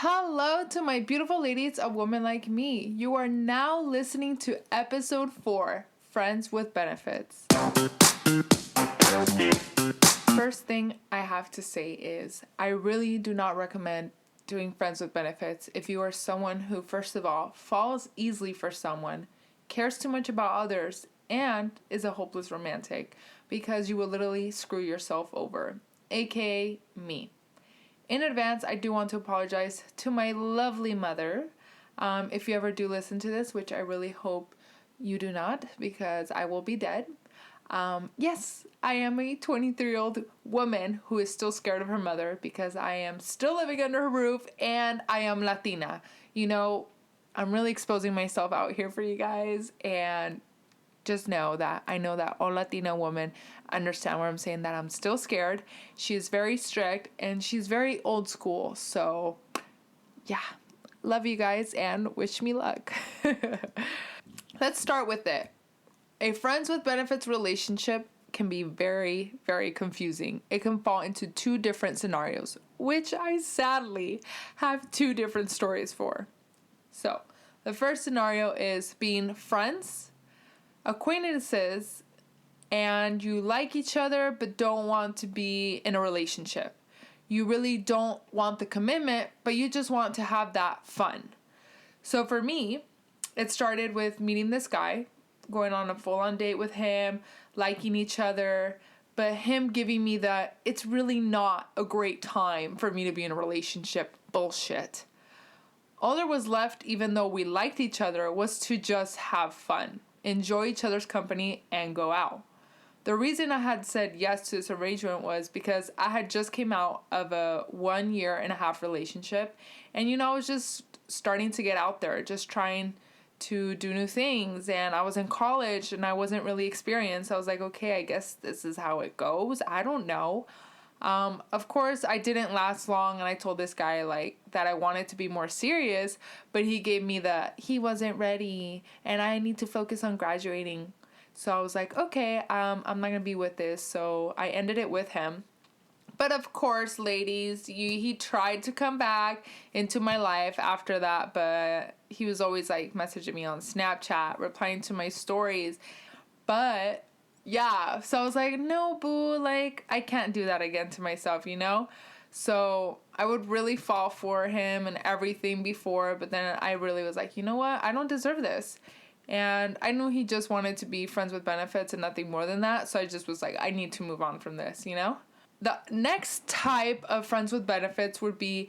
Hello to my beautiful ladies of Women Like Me. You are now listening to episode 4, Friends with Benefits. First thing I have to say is I really do not recommend doing Friends with Benefits if you are someone who, first of all, falls easily for someone, cares too much about others, and is a hopeless romantic, because you will literally screw yourself over, aka me. In advance, I do want to apologize to my lovely mother. If you ever do listen to this, which I really hope you do not, because I will be dead. Yes, I am a 23-year-old woman who is still scared of her mother because I am still living under her roof and I am Latina. You know, I'm really exposing myself out here for you guys, and just know that I know that all Latina women understand what I'm saying, that I'm still scared. She is very strict and she's very old school. So, yeah, love you guys and wish me luck. Let's start with it. A friends with benefits relationship can be very, very confusing. It can fall into two different scenarios, which I sadly have two different stories for. So, the first scenario is being friends, acquaintances, and you like each other but don't want to be in a relationship. You really don't want the commitment, but you just want to have that fun. So for me, it started with meeting this guy, going on a full-on date with him, liking each other, but him giving me that it's really not a great time for me to be in a relationship bullshit. All there was left, even though we liked each other, was to just have fun, enjoy each other's company, and go out. The reason I had said yes to this arrangement was because I had just came out of a 1.5 year relationship, and I was just starting to get out there, just trying to do new things, and I was in college and I wasn't really experienced. I was like, okay, I guess this is how it goes. I don't know. Of course, I didn't last long, and I told this guy that I wanted to be more serious, but he gave me he wasn't ready and I need to focus on graduating. So I was like, okay, I'm not gonna be with this. So I ended it with him. But of course, ladies, he tried to come back into my life after that, but he was always messaging me on Snapchat, replying to my stories. But yeah, so I was like, no, boo, I can't do that again to myself, So I would really fall for him and everything before, but then I really was like, you know what? I don't deserve this. And I knew he just wanted to be friends with benefits and nothing more than that. So I just was like, I need to move on from this, The next type of friends with benefits would be,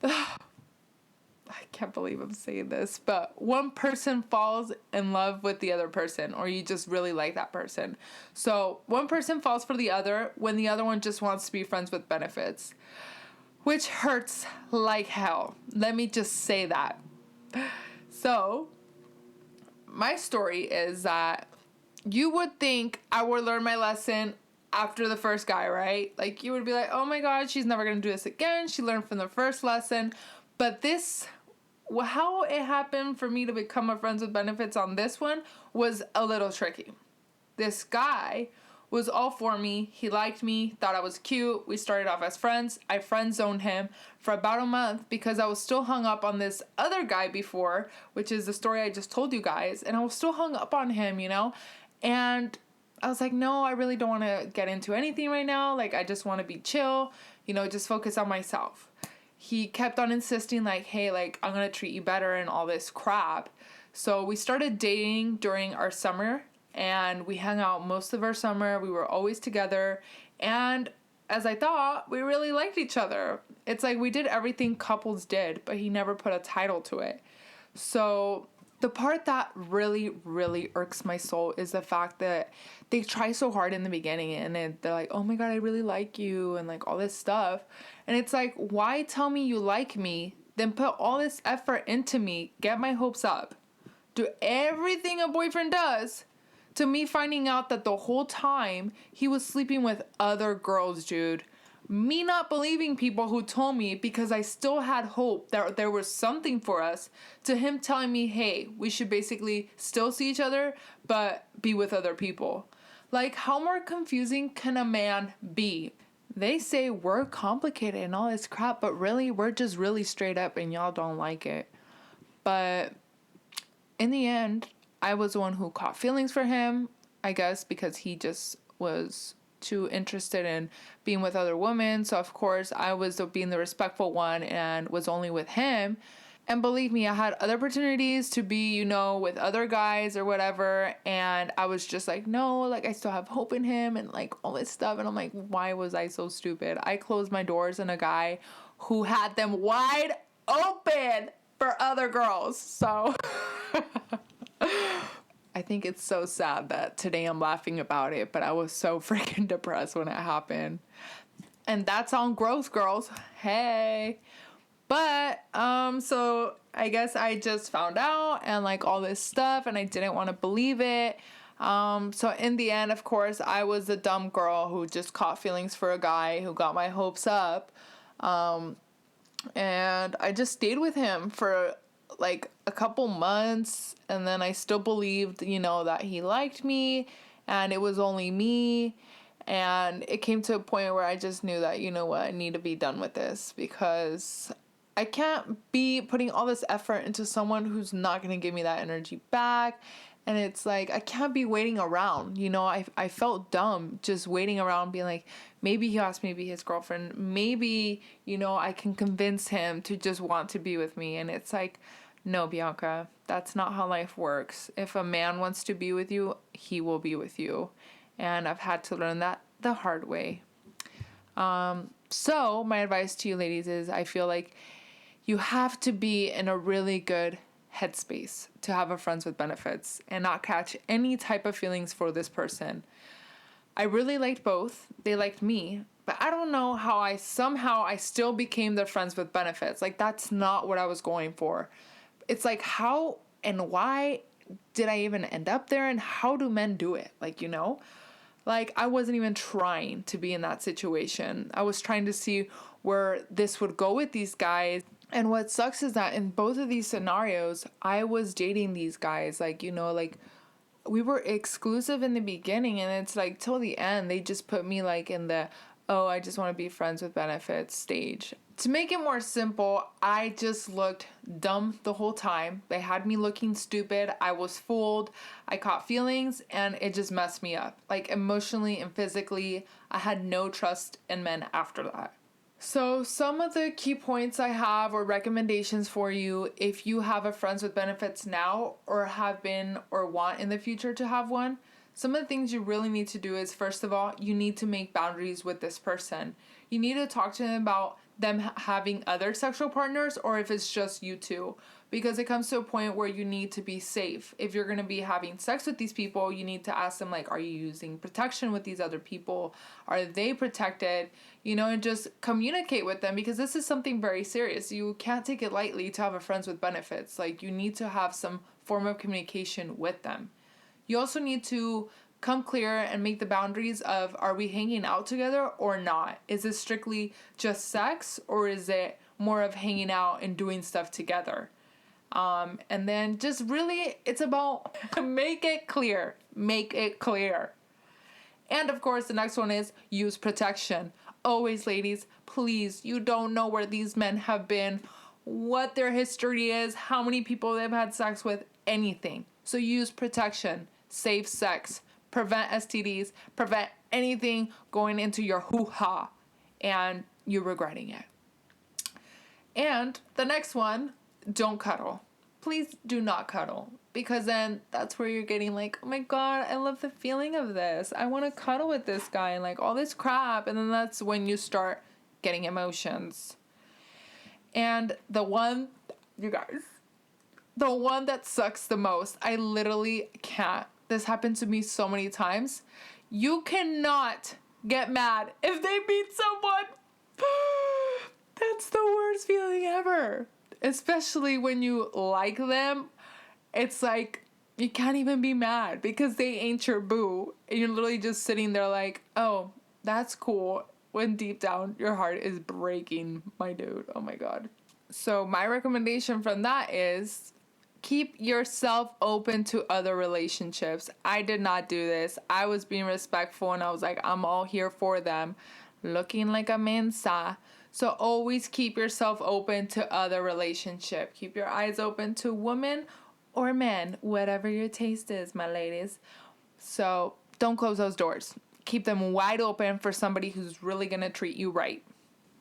I can't believe I'm saying this, but one person falls in love with the other person, or you just really like that person. So one person falls for the other when the other one just wants to be friends with benefits, which hurts like hell. Let me just say that. So my story is that you would think I would learn my lesson after the first guy, right? You would be like, oh my God, she's never going to do this again. She learned from the first lesson. But how it happened for me to become a friends with benefits on this one was a little tricky. This guy was all for me. He liked me, thought I was cute. We started off as friends. I friend zoned him for about a month because I was still hung up on this other guy before, which is the story I just told you guys. And I was still hung up on him, And I was like, no, I really don't want to get into anything right now. I just want to be chill, just focus on myself. He kept on insisting hey, I'm going to treat you better and all this crap. So we started dating during our summer, and we hung out most of our summer. We were always together. And as I thought, we really liked each other. It's we did everything couples did, but he never put a title to it. So the part that really, really irks my soul is the fact that they try so hard in the beginning, and they're like, oh my God, I really like you, and all this stuff. And it's why tell me you like me, then put all this effort into me, get my hopes up, do everything a boyfriend does, to me finding out that the whole time he was sleeping with other girls, dude. Me not believing people who told me because I still had hope that there was something for us, to him telling me, hey, we should basically still see each other, but be with other people. How more confusing can a man be? They say we're complicated and all this crap, but really, we're just really straight up and y'all don't like it. But in the end, I was the one who caught feelings for him, I guess, because he just was too interested in being with other women. So, of course, I was being the respectful one and was only with him. And believe me, I had other opportunities to be, with other guys or whatever. And I was just like, no, like, I still have hope in him and like all this stuff. And I'm like, why was I so stupid? I closed my doors on a guy who had them wide open for other girls. So I think it's so sad that today I'm laughing about it, but I was so freaking depressed when it happened. And that's on growth, girls. Hey. But, so I guess I just found out and like all this stuff and I didn't want to believe it. So in the end, of course, I was the dumb girl who just caught feelings for a guy who got my hopes up. And I just stayed with him for like a couple months and then I still believed, that he liked me and it was only me. And it came to a point where I just knew that, I need to be done with this because I can't be putting all this effort into someone who's not going to give me that energy back. And it's like, I can't be waiting around. I felt dumb just waiting around being like, maybe he asked me to be his girlfriend. Maybe, I can convince him to just want to be with me. And it's like, no, Bianca, that's not how life works. If a man wants to be with you, he will be with you. And I've had to learn that the hard way. So my advice to you ladies is I feel like you have to be in a really good headspace to have a friends with benefits and not catch any type of feelings for this person. I really liked both. They liked me, but I don't know how I still became their friends with benefits. Like, that's not what I was going for. It's like, how and why did I even end up there and how do men do it? Like, I wasn't even trying to be in that situation. I was trying to see where this would go with these guys. And what sucks is that in both of these scenarios, I was dating these guys. Like, we were exclusive in the beginning and it's like till the end, they just put me like in the, oh, I just want to be friends with benefits stage. To make it more simple, I just looked dumb the whole time. They had me looking stupid. I was fooled. I caught feelings and it just messed me up. Like emotionally and physically, I had no trust in men after that. So some of the key points I have or recommendations for you if you have a friends with benefits now or have been or want in the future to have one. Some of the things you really need to do is, first of all, you need to make boundaries with this person. You need to talk to them about them having other sexual partners or if it's just you two. Because it comes to a point where you need to be safe. If you're going to be having sex with these people, you need to ask them, like, are you using protection with these other people? Are they protected? And just communicate with them because this is something very serious. You can't take it lightly to have a friends with benefits. Like, you need to have some form of communication with them. You also need to come clear and make the boundaries of, are we hanging out together or not? Is this strictly just sex or is it more of hanging out and doing stuff together? And then just really, it's about make it clear. Make it clear. And of course, the next one is use protection. Always, ladies, please, you don't know where these men have been, what their history is, how many people they've had sex with, anything. So use protection, safe sex, prevent STDs, prevent anything going into your hoo-ha and you regretting it. And the next one, don't cuddle. Please do not cuddle because then that's where you're getting like, oh my God, I love the feeling of this. I want to cuddle with this guy and like all this crap. And then that's when you start getting emotions. And the one, you guys, the one that sucks the most, I literally can't. This happened to me so many times. You cannot get mad if they beat someone. That's the worst feeling ever. Especially when you like them. It's like you can't even be mad because they ain't your boo. And you're literally just sitting there like, oh, that's cool. When deep down your heart is breaking, my dude. Oh my God. So my recommendation from that is keep yourself open to other relationships. I did not do this. I was being respectful and I was like, I'm all here for them. looking like a mensa. So always keep yourself open to other relationship. Keep your eyes open to women or men, whatever your taste is, my ladies. So don't close those doors. Keep them wide open for somebody who's really going to treat you right.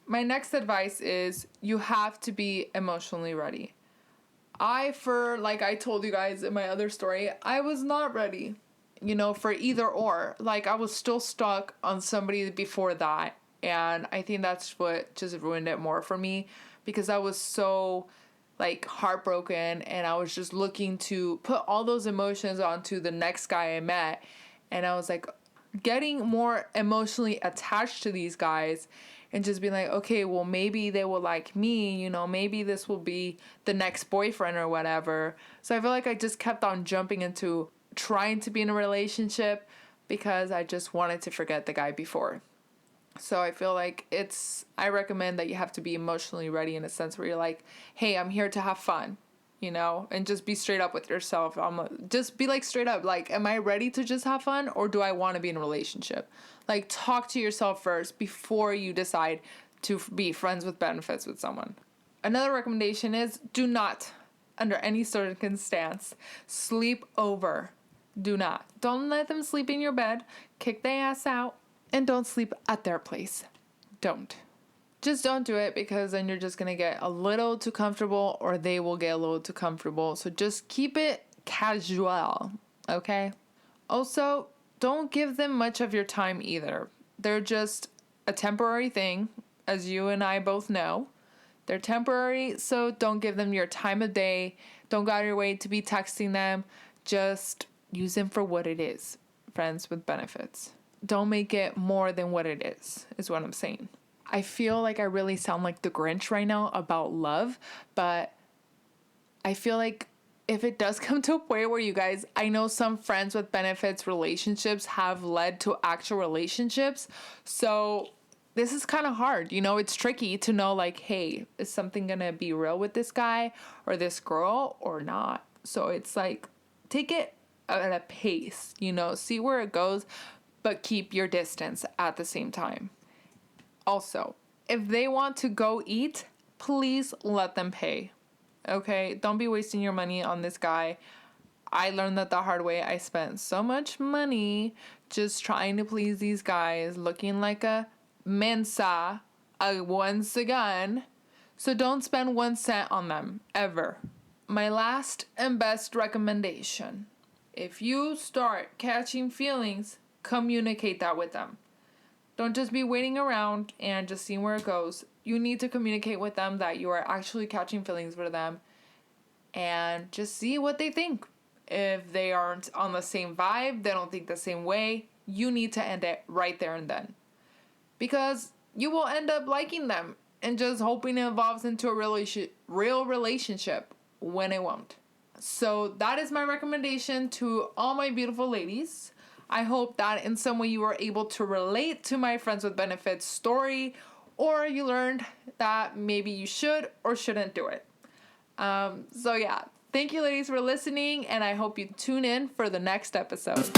My next advice is you have to be emotionally ready. Like I told you guys in my other story, I was not ready, for either or. Like I was still stuck on somebody before that. And I think that's what just ruined it more for me, because I was so like heartbroken and I was just looking to put all those emotions onto the next guy I met. And I was like getting more emotionally attached to these guys and just being like, okay, well, maybe they will like me, maybe this will be the next boyfriend or whatever. So I feel like I just kept on jumping into trying to be in a relationship because I just wanted to forget the guy before. So I feel like I recommend that you have to be emotionally ready in a sense where you're like, hey, I'm here to have fun, and just be straight up with yourself. Just be like straight up, like, am I ready to just have fun or do I want to be in a relationship? Like, talk to yourself first before you decide to be friends with benefits with someone. Another recommendation is do not, under any circumstance, sleep over. Do not. Don't let them sleep in your bed. Kick their ass out. And don't sleep at their place. Don't. Just don't do it, because then you're just going to get a little too comfortable or they will get a little too comfortable. So just keep it casual, okay? Also, don't give them much of your time either. They're just a temporary thing, as you and I both know. They're temporary, so don't give them your time of day. Don't go out of your way to be texting them. Just use them for what it is. Friends with benefits. Don't make it more than what it is what I'm saying. I feel like I really sound like the Grinch right now about love, but I feel like if it does come to a point where you guys, I know some friends with benefits relationships have led to actual relationships. So this is kind of hard. It's tricky to know, like, hey, is something going to be real with this guy or this girl or not? So it's like, take it at a pace, see where it goes, but keep your distance at the same time. Also, if they want to go eat, please let them pay. Okay? Don't be wasting your money on this guy. I learned that the hard way. I spent so much money just trying to please these guys, looking like a mensa once again. So don't spend 1 cent on them, ever. My last and best recommendation. If you start catching feelings, communicate that with them. Don't just be waiting around and just seeing where it goes. You need to communicate with them that you are actually catching feelings for them and just see what they think. If they aren't on the same vibe, they don't think the same way, you need to end it right there and then. Because you will end up liking them and just hoping it evolves into a real relationship when it won't. So that is my recommendation to all my beautiful ladies. I hope that in some way you were able to relate to my Friends with Benefits story, or you learned that maybe you should or shouldn't do it. So yeah, thank you ladies for listening, and I hope you tune in for the next episode.